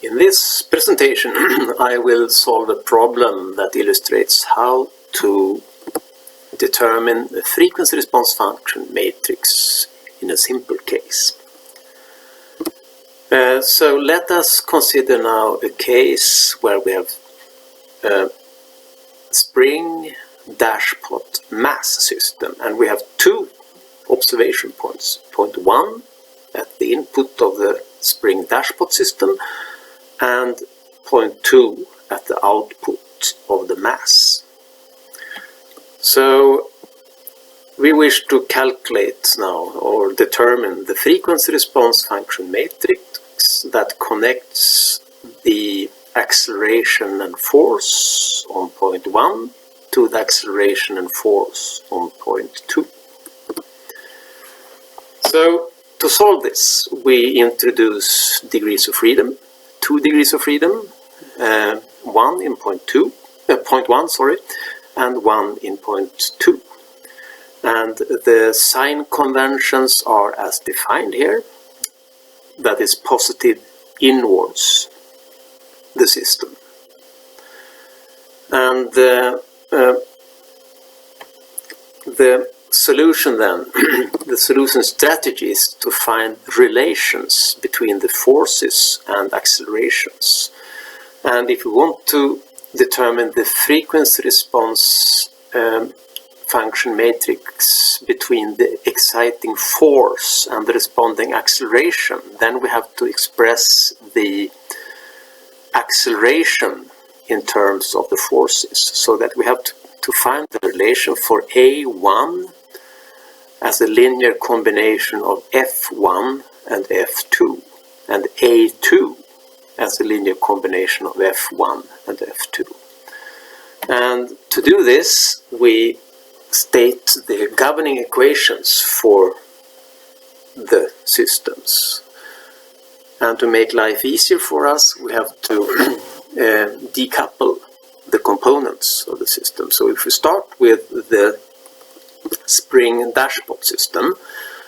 In this presentation I will solve a problem that illustrates how to determine the frequency response function matrix in a simple case. So let us consider now a case where we have a spring dashpot mass system, and we have two observation points. Point 1 at the input of the spring dashpot system, and point 2 at the output of the mass. So we wish to calculate now or determine the frequency response function matrix that connects the acceleration and force on point 1 to the acceleration and force on point 2. So to solve this, we introduce degrees of freedom, 2 degrees of freedom, 1 in point 1, and 1 in point 2. And the sign conventions are as defined here, that is positive inwards the system. And the solution then, the solution strategy is to find relations between the forces and accelerations. And if we want to determine the frequency response function matrix between the exciting force and the responding acceleration, then we have to express the acceleration in terms of the forces, so that we have to find the relation for A1 as a linear combination of F1 and F2, and A2 as a linear combination of F1 and F2. And to do this, we state the governing equations for the systems. And to make life easier for us, we have to decouple the components of the system. So if we start with the spring dashpot system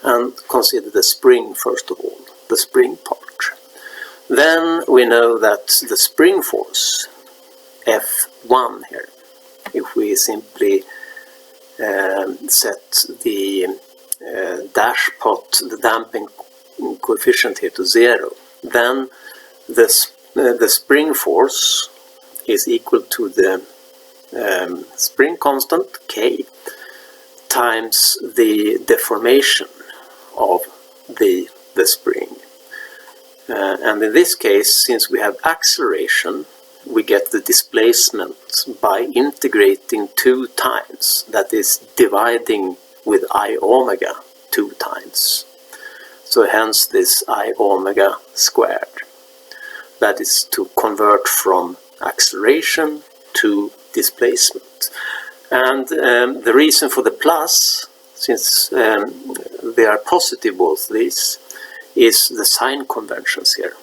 and consider the spring first of all, the spring part, then we know that the spring force, F1 here, if we simply set the dashpot, the damping coefficient here to 0, then the spring force is equal to the spring constant K times the deformation of the spring. And in this case, since we have acceleration, we get the displacement by integrating 2 times, that is dividing with I omega 2 times. So hence this I omega squared. That is to convert from acceleration to displacement. And the reason for the plus, since they are positive both these, is the sign conventions here.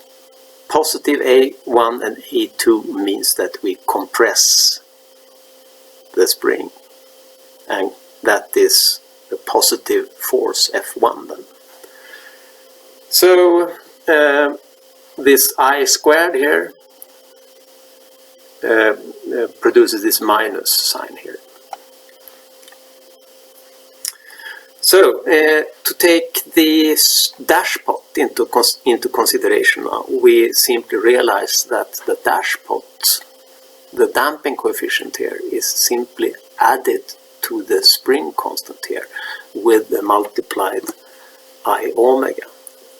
Positive A1 and A2 means that we compress the spring, and that is the positive force F1 then. So this I squared here produces this minus sign here. So to take this dashpot into consideration now, we simply realize that the dashpot, the damping coefficient here, is simply added to the spring constant here with the multiplied I omega.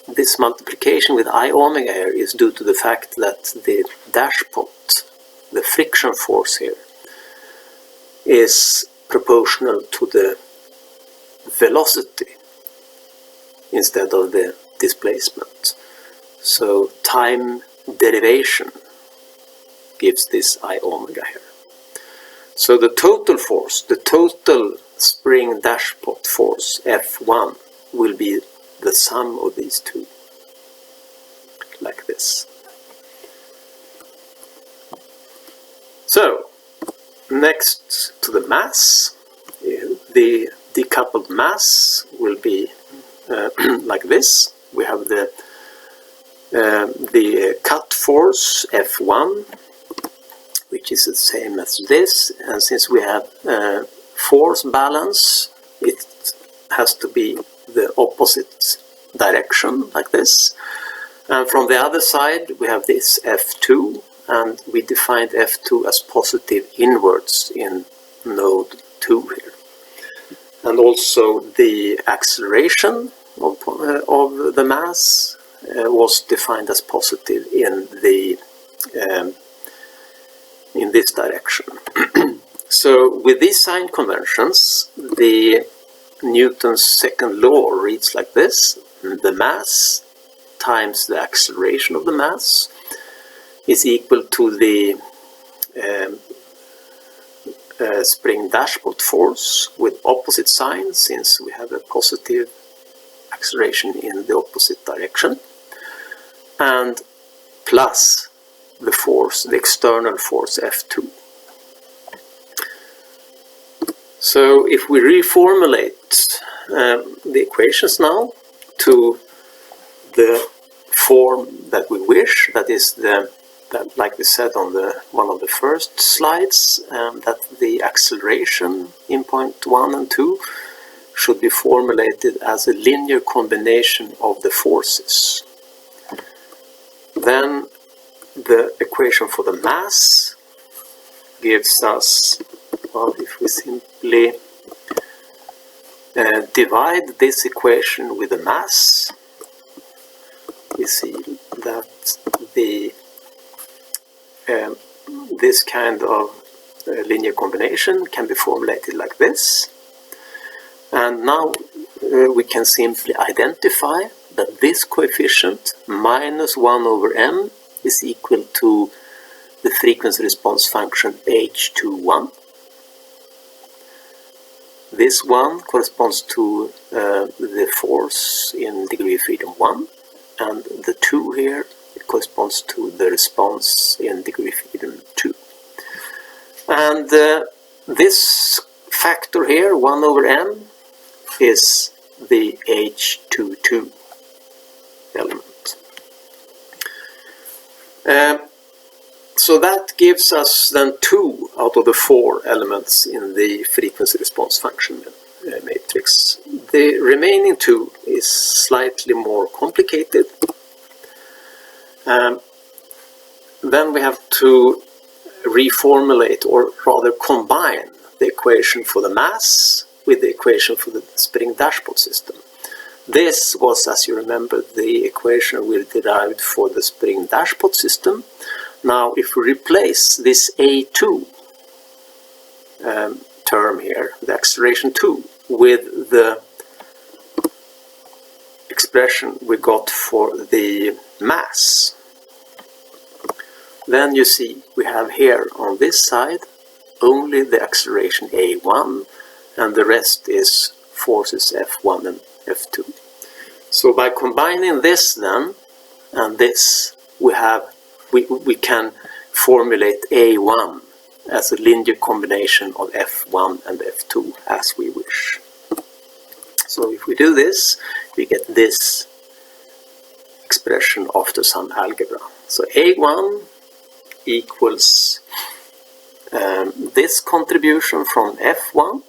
This multiplication with I omega here is due to the fact that the dashpot, the friction force here, is proportional to the velocity instead of the displacement. So time derivation gives this I omega here. So the total force, the total spring dashpot force F1 will be the sum of these two, like this. So next to the mass, the decoupled mass will be like this. We have the cut force F1, which is the same as this, and since we have force balance, it has to be the opposite direction, like this. And from the other side we have this F2, and we defined F2 as positive inwards in node 2 here. And also the acceleration of the mass was defined as positive in this direction. So with these sign conventions, the Newton's second law reads like this: the mass times the acceleration of the mass is equal to the spring dashpot force with opposite sign, since we have a positive acceleration in the opposite direction, and plus the force, the external force F2. So if we reformulate the equations now to the form that we wish, that is that, like we said on one of the first slides, that the acceleration in point 1 and 2 should be formulated as a linear combination of the forces. Then the equation for the mass gives us, well, if we simply divide this equation with the mass, we see that this kind of linear combination can be formulated like this. And now we can simply identify that this coefficient minus 1 over m is equal to the frequency response function h21. This one corresponds to the force in degree of freedom 1, and the 2 here, it corresponds to the response in degree of freedom 2. And this factor here, 1 over m, is the h22 element. So that gives us then 2 out of the 4 elements in the frequency response function matrix. The remaining 2 is slightly more complicated. Then we have to reformulate, or rather combine, the equation for the mass with the equation for the spring dashpot system. This was, as you remember, the equation we derived for the spring dashpot system. Now, if we replace this A2 term here, the acceleration 2, with the expression we got for the mass, then you see we have here on this side only the acceleration A1, and the rest is forces F1 and F2. So by combining this then and this, we can formulate A1 as a linear combination of F1 and F2 as we wish. So if we do this, we get this expression after some algebra. So A1 equals this contribution from F1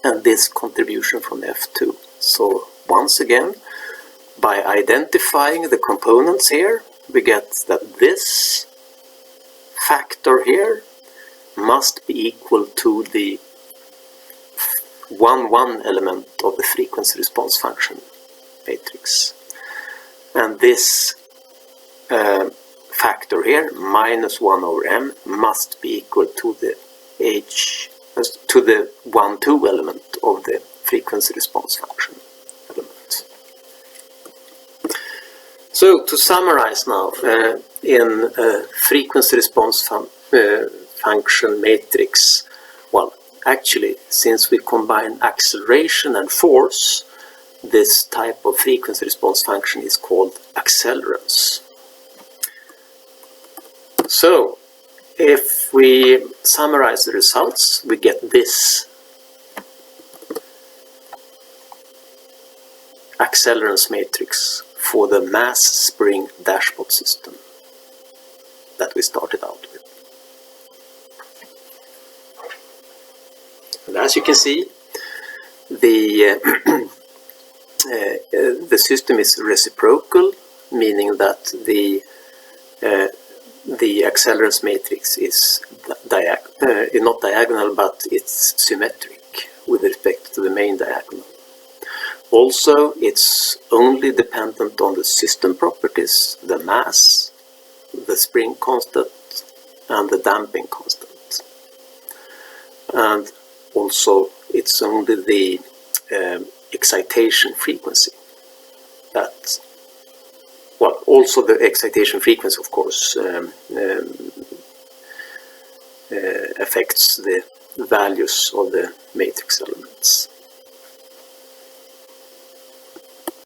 and this contribution from F2. So once again, by identifying the components here, we get that this factor here must be equal to the 1,1 element of the frequency response function matrix. And this factor here, minus 1 over m, must be equal to the 1,2 element of the frequency response function element. So to summarize now, in a frequency response function matrix, well, actually, since we combine acceleration and force, this type of frequency response function is called accelerance. So, if we summarize the results, we get this accelerance matrix for the mass spring dashpot system. that we started out with. And as you can see, the system is reciprocal, meaning that the accelerance matrix is not diagonal, but it's symmetric with respect to the main diagonal. Also, it's only dependent on the system properties, the mass, the spring constant, and the damping constant. And also, it's only the excitation frequency that, well, also the excitation frequency, of course, affects the values of the matrix elements.